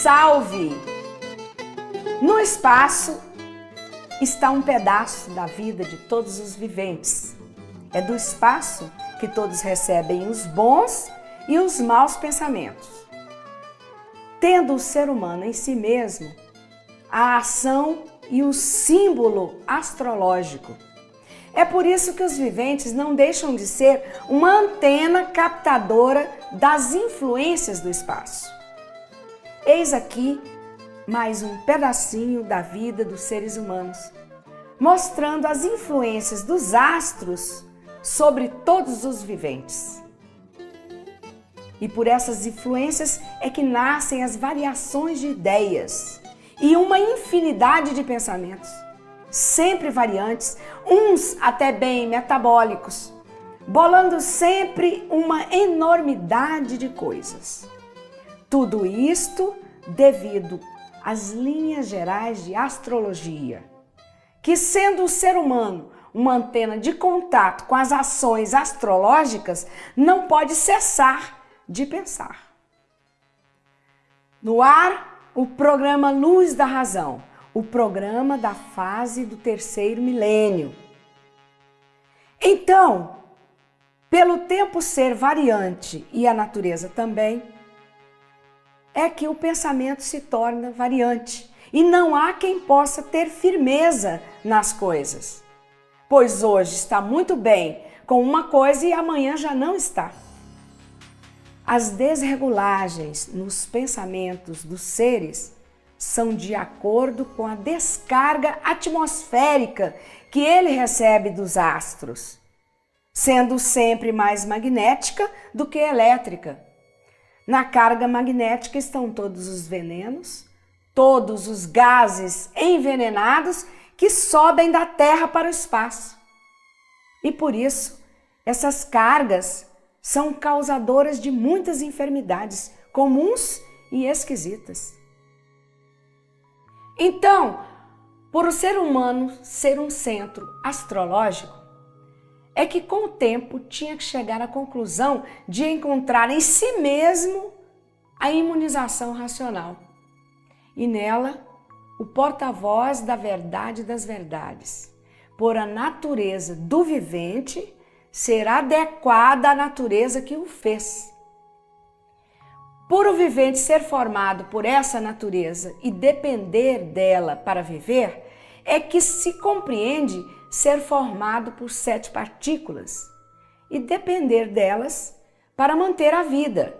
Salve! No espaço está um pedaço da vida de todos os viventes. É do espaço que todos recebem os bons e os maus pensamentos. Tendo o ser humano em si mesmo a ação e o símbolo astrológico. É por isso que os viventes não deixam de ser uma antena captadora das influências do espaço. Eis aqui mais um pedacinho da vida dos seres humanos, mostrando as influências dos astros sobre todos os viventes. E por essas influências é que nascem as variações de ideias e uma infinidade de pensamentos, sempre variantes, uns até bem metabólicos, bolando sempre uma enormidade de coisas. Tudo isto devido às linhas gerais de astrologia, que sendo o ser humano uma antena de contato com as ações astrológicas, não pode cessar de pensar. No ar, o programa Luz da Razão, o programa da fase do terceiro milênio. Então, pelo tempo ser variante e a natureza também, é que o pensamento se torna variante e não há quem possa ter firmeza nas coisas, pois hoje está muito bem com uma coisa e amanhã já não está. As desregulagens nos pensamentos dos seres são de acordo com a descarga atmosférica que ele recebe dos astros, sendo sempre mais magnética do que elétrica. Na carga magnética estão todos os venenos, todos os gases envenenados que sobem da Terra para o espaço. E por isso, essas cargas são causadoras de muitas enfermidades comuns e esquisitas. Então, por o ser humano ser um centro astrológico, é que com o tempo tinha que chegar à conclusão de encontrar em si mesmo a imunização racional. E nela, o porta-voz da verdade das verdades, por a natureza do vivente ser adequada à natureza que o fez. Por o vivente ser formado por essa natureza e depender dela para viver, é que se compreende ser formado por 7 partículas e depender delas para manter a vida.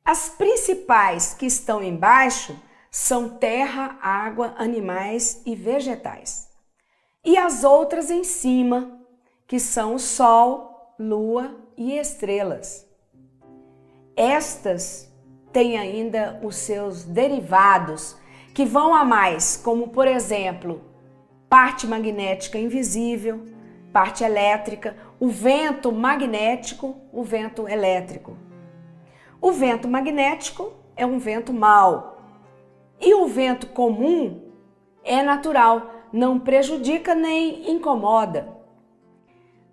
As principais que estão embaixo são terra, água, animais e vegetais. E as outras em cima, que são o Sol, Lua e estrelas. Estas têm ainda os seus derivados, que vão a mais, como por exemplo, parte magnética invisível, parte elétrica, o vento magnético, o vento elétrico. O vento magnético é um vento mau e o vento comum é natural, não prejudica nem incomoda.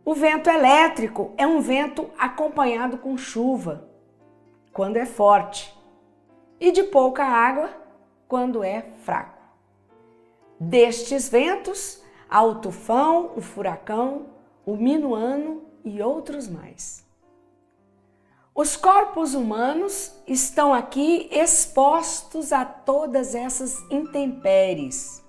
O vento elétrico é um vento acompanhado com chuva, quando é forte, e de pouca água, quando é fraco. Destes ventos, há o tufão, o furacão, o minuano e outros mais. Os corpos humanos estão aqui expostos a todas essas intempéries,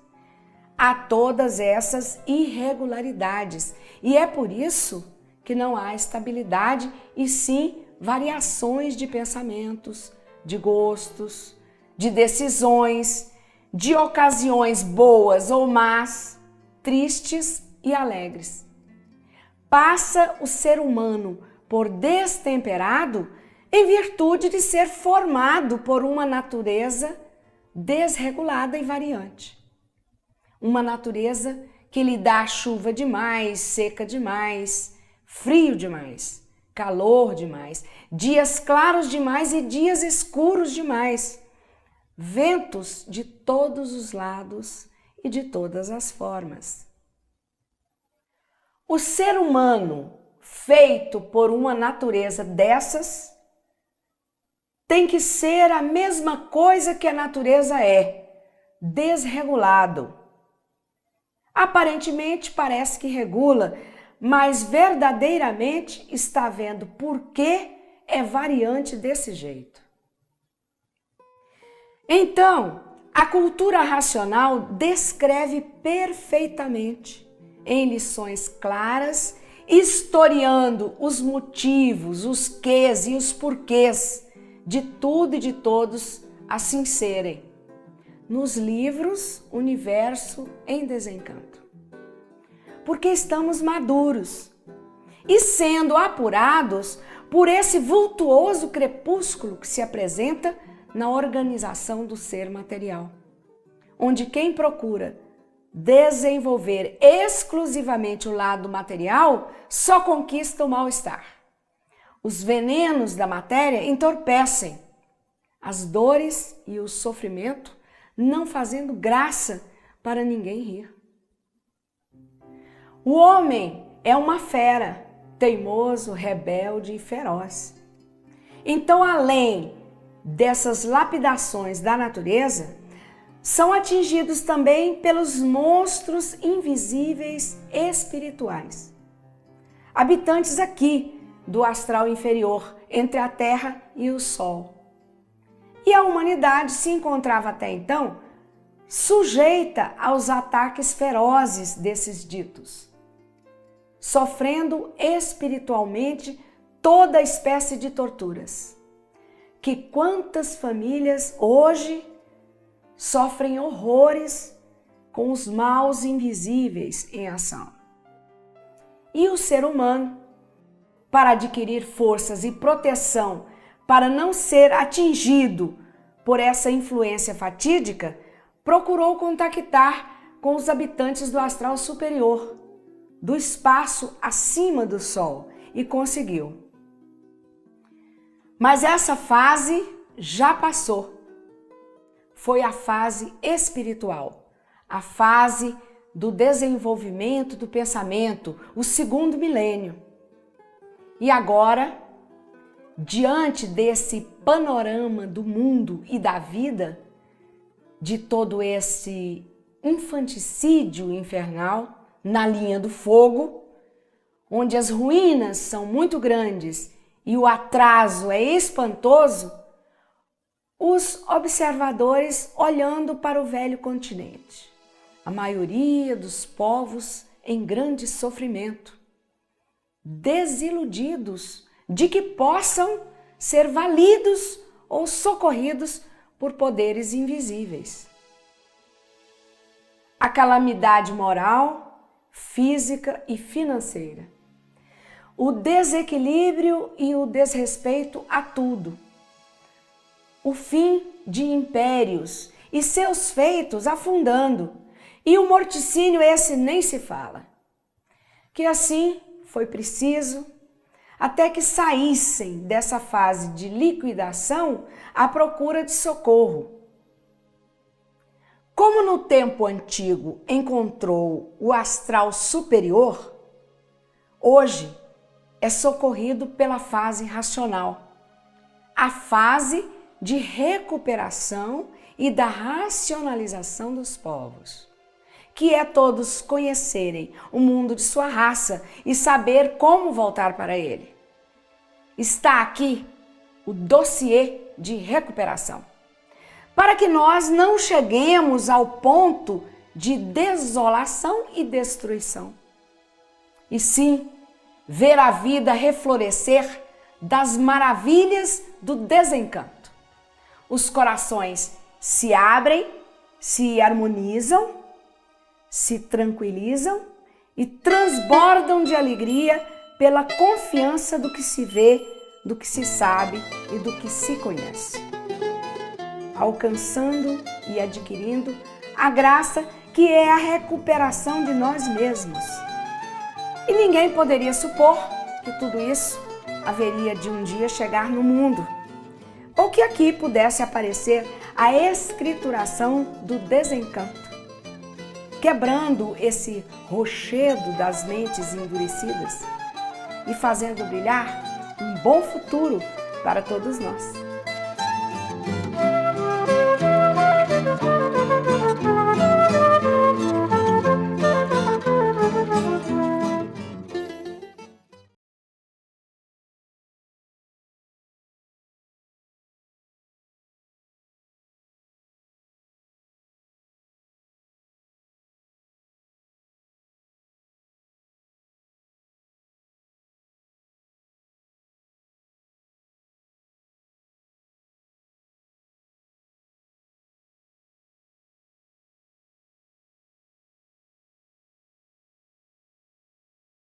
a todas essas irregularidades, e é por isso que não há estabilidade e sim variações de pensamentos, de gostos, de decisões, de ocasiões boas ou más, tristes e alegres. Passa o ser humano por destemperado em virtude de ser formado por uma natureza desregulada e variante. Uma natureza que lhe dá chuva demais, seca demais, frio demais, calor demais, dias claros demais e dias escuros demais, ventos de todos os lados e de todas as formas. O ser humano, feito por uma natureza dessas, tem que ser a mesma coisa que a natureza é, desregulado. Aparentemente parece que regula, mas verdadeiramente está vendo por que é variante desse jeito. Então, a cultura racional descreve perfeitamente, em lições claras, historiando os motivos, os quês e os porquês de tudo e de todos assim serem, nos livros Universo em Desencanto. Porque estamos maduros e sendo apurados por esse vultuoso crepúsculo que se apresenta na organização do ser material, onde quem procura desenvolver exclusivamente o lado material só conquista o mal-estar. Os venenos da matéria entorpecem as dores e o sofrimento, não fazendo graça para ninguém rir. O homem é uma fera, teimoso, rebelde e feroz. Então, além dessas lapidações da natureza, são atingidos também pelos monstros invisíveis espirituais, habitantes aqui do astral inferior, entre a Terra e o Sol. E a humanidade se encontrava até então sujeita aos ataques ferozes desses ditos, sofrendo espiritualmente toda espécie de torturas. Que quantas famílias hoje sofrem horrores com os maus invisíveis em ação. E o ser humano, para adquirir forças e proteção para não ser atingido por essa influência fatídica, procurou contactar com os habitantes do astral superior, do espaço acima do Sol, e conseguiu. Mas essa fase já passou. Foi a fase espiritual, a fase do desenvolvimento do pensamento, o segundo milênio. E agora, diante desse panorama do mundo e da vida, de todo esse infanticídio infernal na linha do fogo, onde as ruínas são muito grandes e o atraso é espantoso, os observadores olhando para o velho continente, a maioria dos povos em grande sofrimento, desiludidos de que possam ser validos ou socorridos por poderes invisíveis. A calamidade moral, física e financeira, o desequilíbrio e o desrespeito a tudo, o fim de impérios e seus feitos afundando, e o morticínio esse nem se fala. Que assim foi preciso até que saíssem dessa fase de liquidação à procura de socorro. Como no tempo antigo encontrou o astral superior, hoje é socorrido pela fase racional, a fase de recuperação e da racionalização dos povos, que é todos conhecerem o mundo de sua raça e saber como voltar para ele. Está aqui o dossiê de recuperação, para que nós não cheguemos ao ponto de desolação e destruição, e sim ver a vida reflorescer das maravilhas do desencanto. Os corações se abrem, se harmonizam, se tranquilizam e transbordam de alegria pela confiança do que se vê, do que se sabe e do que se conhece, alcançando e adquirindo a graça que é a recuperação de nós mesmos. E ninguém poderia supor que tudo isso haveria de um dia chegar no mundo, ou que aqui pudesse aparecer a escrituração do desencanto, quebrando esse rochedo das mentes endurecidas e fazendo brilhar um bom futuro para todos nós.